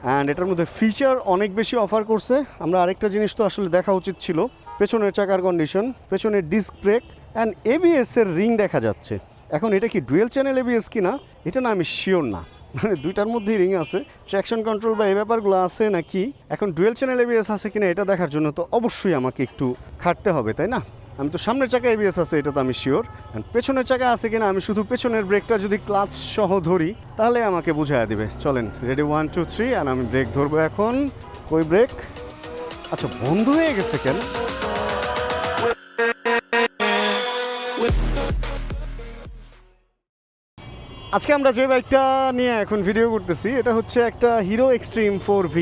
And এটার মধ্যে feature অনেক বেশি অফার করছে। আমরা আরেকটা জিনিস তো আসলে দেখা উচিত ছিল, পেছনের চাকার কন্ডিশন, পেছনের ডিস্ক ব্রেক অ্যান্ড এবিএসের রিং দেখা যাচ্ছে। এখন এটা কি ডুয়েল চ্যানেল এবিএস কি না এটা না আমি শিওর না, মানে দুইটার মধ্যেই রিং আছে, ট্র্যাকশন কন্ট্রোল বা এই ব্যাপারগুলো আছে নাকি। এখন ডুয়েল চ্যানেল এবিএস আছে কিনা এটা দেখার জন্য তো অবশ্যই আমাকে একটু খাটতে হবে, তাই না? আমি তো সামনের চাকা এবিএস আছে এটা তো আমি শিওর, পেছনের চাকা আছে কিনা আমি শুধু পেছনের ব্রেকটা যদি ক্লাচ সহ ধরি তাহলে আমাকে বুঝাইয়া দিবে। চলেন, রেডি 1 2 3 অ্যান্ড আমি ব্রেক ধরবো এখন। কই ব্রেক? আচ্ছা বন্ধ হয়ে গেছে কেন? আজকে আমরা যে বাইকটা নিয়ে এখন ভিডিও করতেছি এটা হচ্ছে একটা হিরো এক্সট্রিম 4V।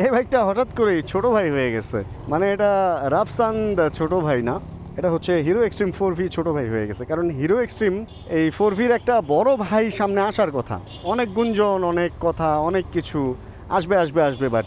এই বাইকটা হঠাৎ করেই ছোট ভাই হয়ে গেছে, মানে এটা রাফসান ছোট ভাই না, এটা হচ্ছে হিরো এক্সট্রিম 4V ছোট ভাই হয়ে গেছে। কারণ হিরো এক্সট্রিম এই 4Vর একটা বড় ভাই সামনে আসার কথা, অনেক গুঞ্জন, অনেক কথা, অনেক কিছু আসবে আসবে আসবে, বাট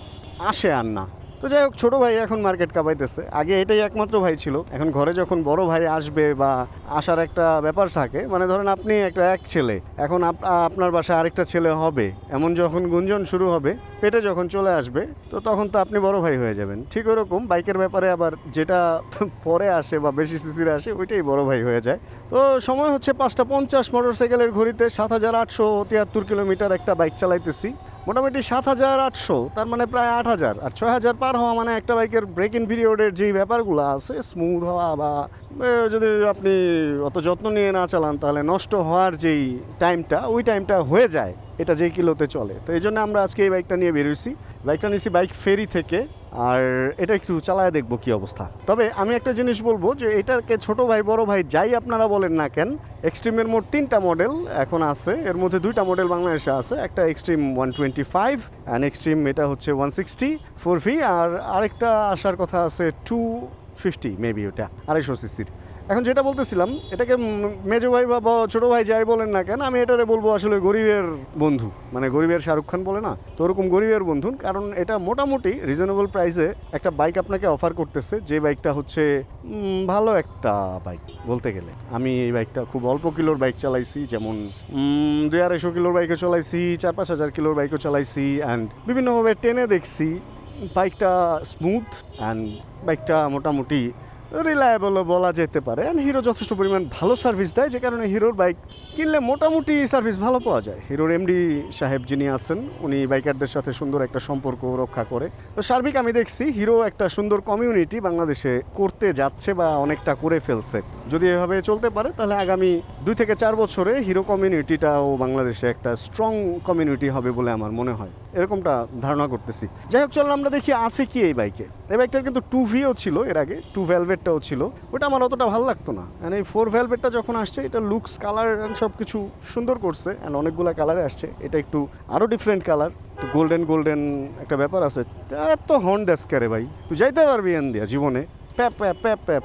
আসে আর না। তো যাই হোক, ছোটো ভাই এখন মার্কেট কাঁপাইতেছে। আগে এটাই একমাত্র ভাই ছিল, এখন ঘরে যখন বড় ভাই আসবে বা আসার একটা ব্যাপার থাকে, মানে ধরেন আপনি এক ছেলে, এখন আপনার বাসায় আরেকটা ছেলে হবে, এমন যখন গুঞ্জন শুরু হবে, পেটে যখন চলে আসবে, তো তখন তো আপনি বড় ভাই হয়ে যাবেন। ঠিক ওরকম বাইকের ব্যাপারে আবার যেটা পরে আসে বা বেশি সিসির আসে ওইটাই বড় ভাই হয়ে যায়। তো সময় হচ্ছে 5:50, মোটরসাইকেলের ঘড়িতে 7,873 কিলোমিটার একটা বাইক চালাইতেছি। মোটামুটি 7,800, তার মানে প্রায় 8,000, আর 6,000 পার হওয়া মানে একটা বাইকের ব্রেক ইন পিরিয়ডের যেই ব্যাপারগুলো আছে, স্মুথ হওয়া বা যদি আপনি অত যত্ন নিয়ে না চালান তাহলে নষ্ট হওয়ার যেই টাইমটা, ওই টাইমটা হয়ে যায় এটা যেই কিলোতে চলে। তো এই জন্য আমরা আজকে এই বাইকটা নিয়ে বেরোইছি। বাইকটা নিয়েছি বাইক ফেরি থেকে, আর এটা একটু চালায় দেখবো কি অবস্থা। তবে আমি একটা জিনিস বলবো যে এটাকে ছোট ভাই বড় ভাই যাই আপনারা বলেন না কেন, এক্সট্রিমের মোট 3টা মডেল এখন আছে। এর মধ্যে 2টা মডেল বাংলাদেশে আছে, একটা এক্সট্রিম 125 অ্যান্ড এক্সট্রিম এটা হচ্ছে 160 4V, আর আরেকটা আসার কথা আছে 250 মেবি, ওটা 250 সিসির। এখন যেটা বলতেছিলাম, এটাকে মেজো ভাই বা ছোটো ভাই যাই বলেন না কেন, আমি এটারে বলবো আসলে গরিবের বন্ধু, মানে গরিবের শাহরুখ খান বলে না, তো ওরকম গরিবের বন্ধু। কারণ এটা মোটামুটি রিজনেবল প্রাইসে একটা বাইক আপনাকে অফার করতেছে, যে বাইকটা হচ্ছে ভালো একটা বাইক বলতে গেলে। আমি এই বাইকটা খুব অল্প কিলোর বাইক চালাইছি, যেমন 200-250 কিলোর বাইকও চালাইছি, 4-5 হাজার কিলোর বাইকও চালাইছি, অ্যান্ড বিভিন্নভাবে টেনে দেখছি। বাইকটা স্মুথ অ্যান্ড বাইকটা মোটামুটি রিলায়েবলও বলা যেতে পারে। অ্যান্ড হিরো যথেষ্ট পরিমাণ ভালো সার্ভিস দেয়, যে কারণে হিরোর বাইক কিনলে মোটামুটি সার্ভিস ভালো পাওয়া যায়। হিরোর এমডি সাহেব যিনি আছেন, উনি বাইকারদের সাথে সুন্দর একটা সম্পর্ক রক্ষা করে। তো সার্বিক আমি দেখছি হিরো একটা সুন্দর কমিউনিটি বাংলাদেশে করতে যাচ্ছে বা অনেকটা করে ফেলছে। যদি এভাবে চলতে পারে তাহলে আগামী 2 থেকে 4 বছরে হিরো কমিউনিটিটাও বাংলাদেশে একটা স্ট্রং কমিউনিটি হবে বলে আমার মনে হয়, এরকমটা ধারণা করতেছি। যাই হোক, চলুন আমরা দেখি আছে কি এই বাইকে। এই বাইকটার কিন্তু 2Vও ছিল এর আগে, 2 ভ্যালভেটটাও ছিল, ওটা আমার অতটা ভালো লাগতো না। অ্যান্ড এই 4 ভ্যালভেটটা যখন আসছে, এটা লুকস, কালার অ্যান্ড সব কিছু সুন্দর করছে, অ্যান্ড অনেকগুলো কালারে আসছে। এটা একটু আরও ডিফারেন্ট কালার, একটু গোল্ডেন গোল্ডেন একটা ব্যাপার আছে। এত হর্ন ডেস্ক রে ভাই, তুই যাইতে পারবি এন দিয়া জীবনে, প্যাপ প্যাপ প্যাপ প্যাপ।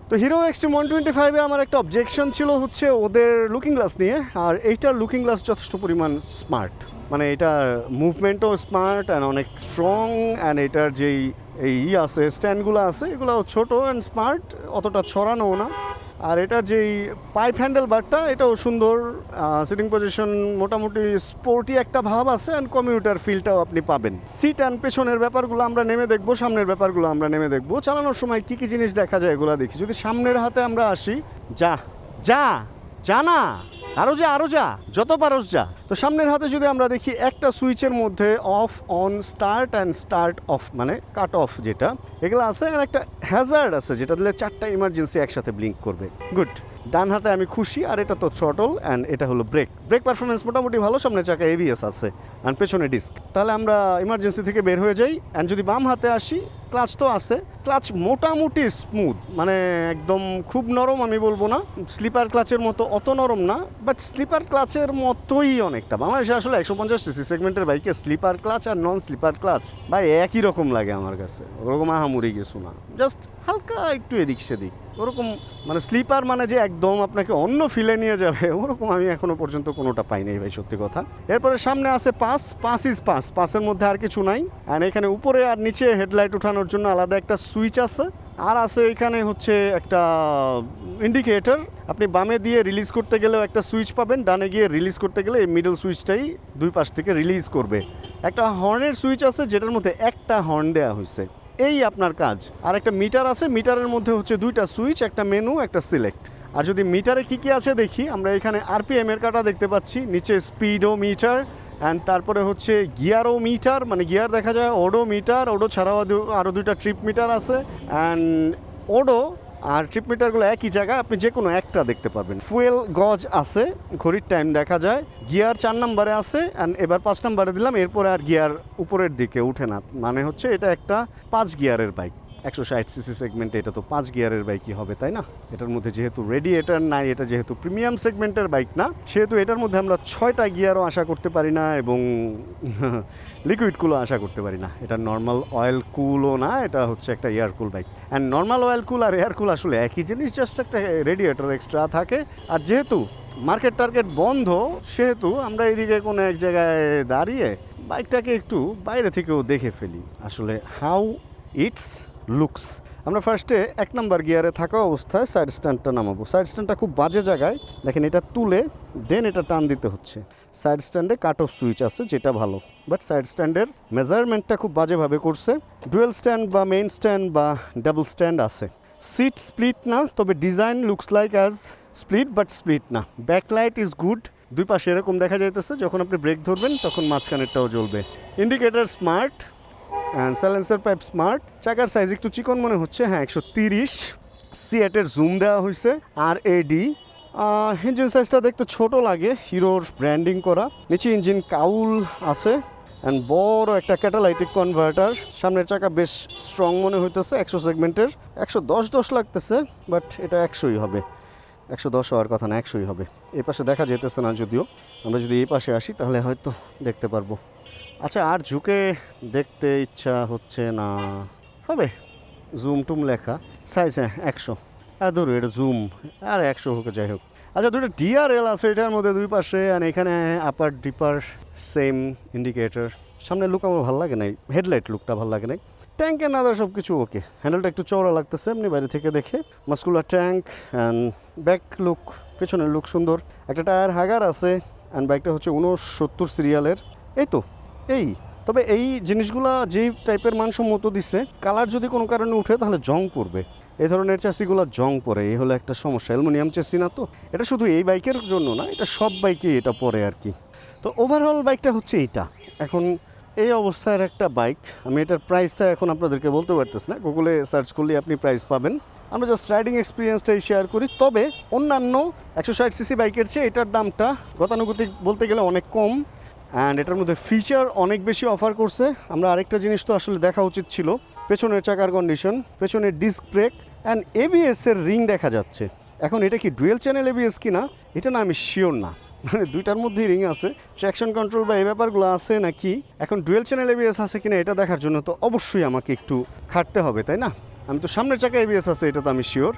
তো হিরো এক্সট্রিম 125-এ আমার একটা অবজেকশন ছিল হচ্ছে ওদের লুকিং গ্লাস নিয়ে, আর এইটার লুকিং গ্লাস যথেষ্ট পরিমাণ স্মার্ট, মানে এটার মুভমেন্টও স্মার্ট অ্যান্ড অনেক স্ট্রং, অ্যান্ড এটার যেই আছে স্ট্যান্ডগুলো আছে এগুলোও ছোটো অ্যান্ড স্মার্ট, অতটা ছড়ানোও না। আর এটার যেই পাইপ হ্যান্ডেল বারটা এটাও সুন্দর, সিটিং পজিশন মোটামুটি স্পোর্টি একটা ভাব আছে, অ্যান্ড কমিউটার ফিলটাও আপনি পাবেন। সিট অ্যান্ড পেছনের ব্যাপারগুলো আমরা নেমে দেখবো, সামনের ব্যাপারগুলো আমরা নেমে দেখবো। চালানোর সময় কী কী জিনিস দেখা যায় এগুলো দেখি। যদি সামনের হাতে আমরা আসি, যা যা যা না, আরও যা যত পারস যা। তো সামনের হাতে যদি আমরা দেখি, একটা সুইচের মধ্যে of, on, start and start of, মানে কাট অফ যেটা, এগুলো আছে। আর একটা হ্যাজার্ড আছে যেটা দিলে 4টা ইমার্জেন্সি একসাথে ব্লিঙ্ক করবে। গুড। ডান হাতে আমি খুশি। আর এটা তো থ্রটল, অ্যান্ড এটা হলো ব্রেক পারফরমেন্স মোটামুটি ভালো, সামনে চাকা এবিএস আছে অ্যান্ড পেছনে ডিস্ক। তাহলে আমরা ইমার্জেন্সি থেকে বের হয়ে যাই। অ্যান্ড যদি বাম হাতে আসি, ক্লাচ তো আছে, ক্লাচ মোটামুটি স্মুথ, মানে একদম খুব নরম আমি বলবো না, স্লিপার ক্লাচের মতো অত নরম না, বাট স্লিপার ক্লাচের মতোই অনেকটা। বাংলাদেশে আসলে 150 সিসি সেগমেন্টের বাইকে স্লিপার ক্লাচ আর নন স্লিপার ক্লাচ ভাই একই রকম লাগে আমার কাছে, ওরকম আহামরি কিছু না, জাস্ট হালকা একটু এদিক সেদিক ওরকম। মানে স্লিপার মানে যে একদম আপনাকে অন্য ফিলে নিয়ে যাবে ওরকম আমি এখনো পর্যন্ত কোনোটা পাই নাই ভাই, সত্যি কথা। এরপরে সামনে আছে পাসের মধ্যে আর কিছু নাই। আর এখানে উপরে আর নিচে হেডলাইট ওঠানোর জন্য আলাদা একটা সুইচ আছে, আর আছে এখানে হচ্ছে একটা ইন্ডিকেটর, আপনি বামে দিয়ে রিলিজ করতে গেলেও একটা সুইচ পাবেন, ডানে গিয়ে রিলিজ করতে গেলে এই মিডল সুইচটাই দুই পাশ থেকে রিলিজ করবে। একটা হর্নের সুইচ আছে যেটার মধ্যে একটা হর্ন দেওয়া হয়েছে, এই আপনার কাজ। আর একটা মিটার আছে, মিটারের মধ্যে হচ্ছে দুইটা সুইচ, একটা মেনু, একটা সিলেক্ট। আর যদি মিটারে কী কী আছে দেখি, আমরা এখানে আরপিএম এর কাটা দেখতে পাচ্ছি, নিচে স্পিডো মিটার, অ্যান্ড তারপরে হচ্ছে গিয়ারও মিটার, মানে গিয়ার দেখা যায়, ওডো মিটার, ওডো ছাড়াও আরও দুইটা ট্রিপ মিটার আছে, অ্যান্ড ওডো আর ট্রিপ মিটারগুলো একই জায়গায়, আপনি যে কোনো একটা দেখতে পাবেন। ফুয়েল গজ আছে, ঘড়ির টাইম দেখা যায়, গিয়ার 4 নম্বরে আছে, অ্যান্ড এবার 5 নম্বরে দিলাম, এরপরে আর গিয়ার উপরের দিকে উঠে না, মানে হচ্ছে এটা একটা 5 গিয়ারের বাইক। 160 সিসি সেগমেন্টে এটা তো 5 গিয়ারের বাইকই হবে, তাই না? এটার মধ্যে যেহেতু রেডিয়েটার নাই, এটা যেহেতু প্রিমিয়াম সেগমেন্টের বাইক না, সেহেতু এটার মধ্যে আমরা 6টা গিয়ারও আশা করতে পারি না, এবং লিকুইড কুলও আশা করতে পারি না। এটা নর্মাল অয়েল কুলও না, এটা হচ্ছে একটা air cool bike. And normal oil cool আর এয়ার কুল আসলে একই জিনিস, জাস্ট একটা রেডিয়েটার এক্সট্রা থাকে। আর যেহেতু মার্কেট টার্গেট বন্ধ, সেহেতু আমরা এইদিকে কোনো এক জায়গায় দাঁড়িয়ে বাইকটাকে একটু বাইরে থেকেও দেখে ফেলি আসলে হাউ ইটস লুকস। আমরা ফার্স্টে 1 নাম্বার গিয়ারে থাকা অবস্থায় সাইড স্ট্যান্ডটা নামাবো। সাইড স্ট্যান্ডটা খুব বাজে জায়গায়, দেখেন এটা তুলে দেন এটা টান দিতে হচ্ছে। সাইড স্ট্যান্ডে কাট অফ সুইচ আছে, যেটা ভালো, বাট সাইড স্ট্যান্ডের মেজারমেন্টটা খুব বাজেভাবে করছে। ডুয়েল স্ট্যান্ড বা মেইন স্ট্যান্ড বা ডাবল স্ট্যান্ড আছে। সিট স্প্লিট না, তবে design looks like as split, but split না। ব্যাকলাইট ইজ গুড, দুই পাশে এরকম দেখা যাইতেছে, যখন আপনি ব্রেক ধরবেন তখন মাঝখানেরটাও জ্বলবে। Indicator smart, and silencer pipe smart. চাকার সাইজ একটু চিকন মনে হচ্ছে, হ্যাঁ 130। সিএটের জুম দেওয়া হয়েছে, আর এডি। ইঞ্জিন সাইজটা দেখতে ছোট লাগে, হিরোর ব্র্যান্ডিং করা। নিচে ইঞ্জিন কাউল আছে, অ্যান্ড বড় একটা ক্যাটালাইটিক কনভার্টার। সামনের চাকা বেশ স্ট্রং মনে হইতেছে, 100 সেগমেন্টের। 110 লাগতেছে, বাট এটা 100ই হবে। 110 হওয়ার কথা না, 100ই হবে। এই পাশে দেখা যেতেছে না, যদিও আমরা যদি এই পাশে আসি তাহলে হয়তো দেখতে পারবো। আচ্ছা, আর ঝুঁকে দেখতে ইচ্ছা হচ্ছে না, হবে জুম টুম লেখা, সাইজ হ্যাঁ 100। ধরো এটা জুম, আর 100 হোক, যাই হোক। আচ্ছা, দুটো ডিআরএল আছে এটার মধ্যে দুই পাশে, আর এখানে আপার ডিপার সেম ইন্ডিকেটর। সামনের লুক আমার ভালো লাগে নাই, হেডলাইট লুকটা ভালো লাগে নাই। ট্যাঙ্কের নাদার সব কিছু ওকে, হ্যান্ডেলটা একটু চওড়া লাগতেছে এমনি বাইরে থেকে দেখে। Muscular tank, and back look, পেছনের লুক সুন্দর। একটা টায়ার হাগার আছে, অ্যান্ড বাইকটা হচ্ছে 69 সিরিয়ালের। এই তো এই, তবে এই জিনিসগুলা যেই টাইপের মানসম্মত দিচ্ছে, কালার যদি কোনো কারণে উঠে তাহলে জং পড়বে। এই ধরনের চ্যাসিগুলো জং পড়ে, এই হলো একটা সমস্যা। অ্যালুমিনিয়াম চ্যাসি না তো, এটা শুধু এই বাইকের জন্য না, এটা সব বাইকেই এটা পড়ে আর কি। তো ওভারঅল বাইকটা হচ্ছে এইটা। এখন এই অবস্থার একটা বাইক, আমি এটার প্রাইসটা এখন আপনাদেরকে বলতে পারতেছি না, গুগলে সার্চ করলে আপনি প্রাইস পাবেন। আমরা জাস্ট রাইডিং এক্সপিরিয়েন্সটাই শেয়ার করি। তবে অন্যান্য 160 সিসি বাইকের চেয়ে এটার দামটা গতানুগতিক বলতে গেলে অনেক কম, অ্যান্ড এটার মধ্যে ফিচার অনেক বেশি অফার করছে। আমরা আরেকটা জিনিস তো আসলে দেখা উচিত ছিল, পেছনের চাকার কন্ডিশন, পেছনের ডিস্ক ব্রেক, অ্যান্ড এবিএসের রিং দেখা যাচ্ছে। এখন এটা কি ডুয়েল চ্যানেল এবিএস কিনা এটা না আমি শিওর না, মানে দুইটার মধ্যেই রিং আছে। ট্র্যাকশন কন্ট্রোল বা এই ব্যাপারগুলো আছে নাকি, এখন ডুয়েল চ্যানেল এবিএস আছে কিনা এটা দেখার জন্য তো অবশ্যই আমাকে একটু খাটতে হবে, তাই না? আমি তো সামনের চাকা এবিএস আছে এটা তো আমি শিওর,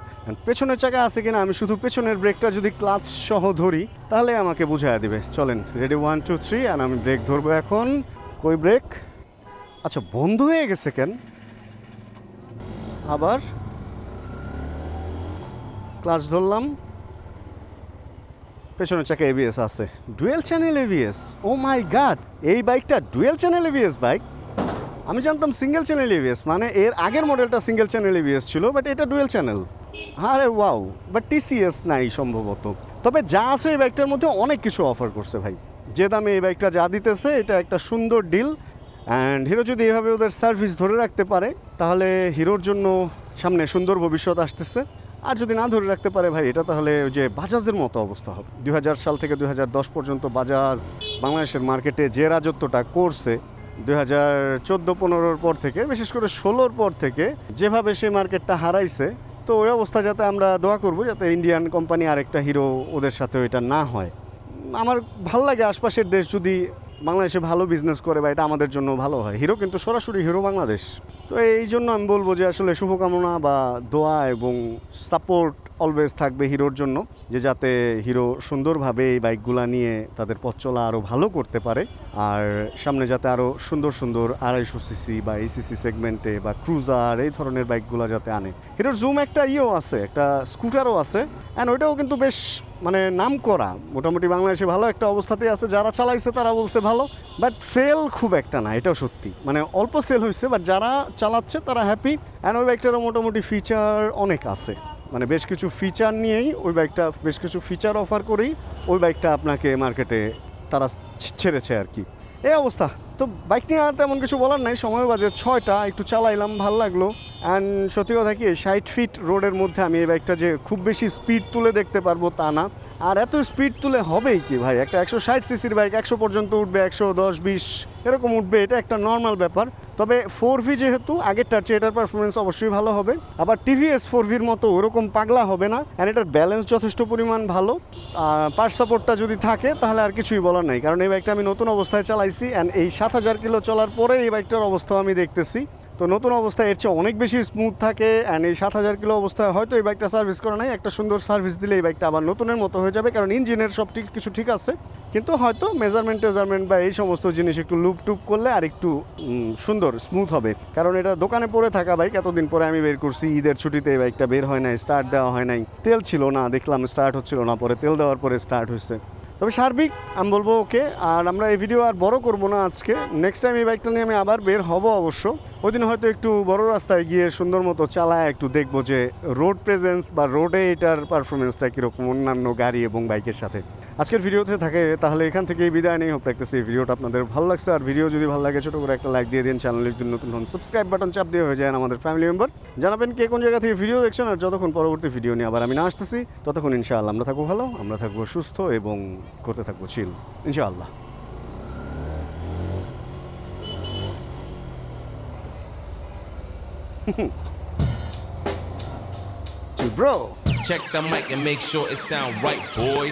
পেছনের চাকা আছে কিনা আমি শুধু পেছনের ব্রেকটা যদি ক্লাচ সহ ধরি তাহলে আমাকে বুঝাইয়া দিবে। চলেন, রেডি 1 2 3, আর আমি ব্রেক ধরবো এখন। কই ব্রেক? আচ্ছা, বন্ধ হয়ে গেছে কেন? আবার ক্লাচ ধরলাম, পেছনের চাকা এবিএস আছে, ডুয়েল চ্যানেল এবিএস। ও মাই গড, এই বাইকটা ডুয়েল চ্যানেল এবিএস বাইক। আমি জানতাম সিঙ্গেল চ্যানেল এবিএস, মানে এর আগের মডেলটা সিঙ্গেল চ্যানেল এবিএস ছিল, বাট এটা ডুয়েল চ্যানেল। আরে ওয়াও, বাট টিসিএস নাই সম্ভবত। তবে যা আছে এই বাইকটার মধ্যে অনেক কিছু অফার করছে ভাই। যে দামে এই বাইকটা যা দিতেছে এটা একটা সুন্দর ডিল। অ্যান্ড হিরো যদি এভাবে ওদের সার্ভিস ধরে রাখতে পারে তাহলে হিরোর জন্য সামনে সুন্দর ভবিষ্যৎ আসতেছে। আর যদি না ধরে রাখতে পারে ভাই, এটা তাহলে ওই যে বাজাজের মতো অবস্থা হবে। 2000 সাল থেকে 2010 পর্যন্ত বাজাজ বাংলাদেশের মার্কেটে যে রাজত্বটা করছে, 2014-15 পর থেকে, বিশেষ করে 16 পর থেকে যেভাবে সে মার্কেটটা হারাইছে, তো ওই অবস্থা যাতে আমরা দোয়া করবো যাতে ইন্ডিয়ান কোম্পানি আরেকটা হিরো ওদের সাথে ওইটা না হয়। আমার ভালো লাগে আশপাশের দেশ যদি বাংলাদেশে ভালো বিজনেস করে, বা এটা আমাদের জন্য ভালো হয়। হিরো কিন্তু সরাসরি হিরো বাংলাদেশ। তো এই জন্য আমি বলবো যে আসলে শুভকামনা বা দোয়া এবং সাপোর্ট অলওয়েজ থাকবে হিরোর জন্য, যে যাতে হিরো সুন্দরভাবে এই বাইকগুলা নিয়ে তাদের পথ চলা আরও ভালো করতে পারে, আর সামনে যাতে আরও সুন্দর সুন্দর 250 সিসি বা এসিসি সেগমেন্টে বা ক্রুজার এই ধরনের বাইকগুলো যাতে আনে। হিরোর জুম একটা আছে, একটা স্কুটারও আছে, অ্যান্ড ওইটাও কিন্তু বেশ মানে নাম করা, মোটামুটি বাংলাদেশে ভালো একটা অবস্থাতেই আছে। যারা চালাইছে তারা বলছে ভালো, বাট সেল খুব একটা না, এটাও সত্যি, মানে অল্প সেল হয়েছে, বাট যারা চালাচ্ছে তারা হ্যাপি। অ্যান্ড ওই বাইকটারও মোটামুটি ফিচার অনেক আছে, মানে বেশ কিছু ফিচার নিয়েই ওই বাইকটা, বেশ কিছু ফিচার অফার করেই ওই বাইকটা আপনাকে মার্কেটে তারা ছেড়েছে আর কি, এই অবস্থা। তো বাইক নিয়ে আর তেমন কিছু বলার নাই, সময় বাজে 6টা, একটু চালাইলাম, ভাল লাগলো। অ্যান্ড সত্যি কথা কি 60 ফিট রোডের মধ্যে আমি এই বাইকটা যে খুব বেশি স্পিড তুলে দেখতে পারবো তা না, আর এত স্পিড তুলে হবেই কি ভাই, একটা 160 সিসির বাইক 100 পর্যন্ত উঠবে, 110-20 এরকম উঠবে, এটা একটা নর্মাল ব্যাপার। তবে 4V যেহেতু আগেরটার চেয়ে এটার পারফরমেন্স অবশ্যই ভালো হবে, আবার টিভিএস 4Vর মতো ওরকম পাগলা হবে না, অ্যান্ড এটার ব্যালেন্স যথেষ্ট পরিমাণ ভালো। পার্ট সাপোর্টটা যদি থাকে তাহলে আর কিছুই বলার নাই, কারণ এই বাইকটা আমি নতুন অবস্থায় চালাইছি, অ্যান্ড এই 7000 কিলো চলার পরে এই বাইকটার অবস্থা আমি দেখতেছি। তো নতুন অবস্থায় এর চেয়ে অনেক বেশি স্মুথ থাকে, অ্যান্ড এই 7000 কিলো অবস্থায় হয়তো এই বাইকটা সার্ভিস করা নাই, একটা সুন্দর সার্ভিস দিলে এই বাইকটা আবার নতুনের মতো হয়ে যাবে, কারণ ইঞ্জিনের সব কিছু ঠিক আছে, কিন্তু হয়তো মেজারমেন্ট বা এই সমস্ত জিনিস একটু লুপ টুপ করলে আর একটু সুন্দর স্মুথ হবে। কারণ এটা দোকানে পড়ে থাকা বাইক, এতদিন পরে আমি বের করছি, ঈদের ছুটিতে এই বাইকটা বের হয় নাই, স্টার্ট দেওয়া হয় নাই, তেল ছিল না, দেখলাম স্টার্ট হচ্ছিল না, পরে তেল দেওয়ার পরে স্টার্ট হয়েছে। তবে সার্বিক আমি বলবো ওকে। আর আমরা এই ভিডিও আর বড় করব না আজকে, নেক্সট টাইম এই বাইকটা নিয়ে আমি আবার বের হব অবশ্য, ওই দিন হয়তো একটু বড় রাস্তায় গিয়ে সুন্দর মতো চালায় একটু দেখবো যে রোড প্রেজেন্স বা রোডে এটার পারফরমেন্সটা কীরকম অন্যান্য গাড়ি এবং বাইকের সাথে। আজকের ভিডিওতে থাকে তাহলে এখান থেকেই বিদায় নেই, হোপ রাখতেছি এই ভিডিওটা আপনাদের ভালো লাগছে, আর ভিডিও যদি ভালো লাগে ছোটো করে একটা লাইক দিয়ে দিন, চ্যানেলে যদি নতুন হন সাবস্ক্রাইব বাটন চাপ দিয়ে হয়ে যায় আমাদের ফ্যামিলি মেম্বার। জানাবেন কে কোন জায়গা থেকে ভিডিও দেখছেন, আর যতক্ষণ পরবর্তী ভিডিও নিয়ে আবার আমি না আসতেছি ততক্ষণ ইনশাআল্লাহ আমরা থাকবো ভালো, আমরা থাকবো সুস্থ এবং করতে থাকবো চিল ইনশাআল্লাহ। Bro, check the mic and make sure it sound right, boys.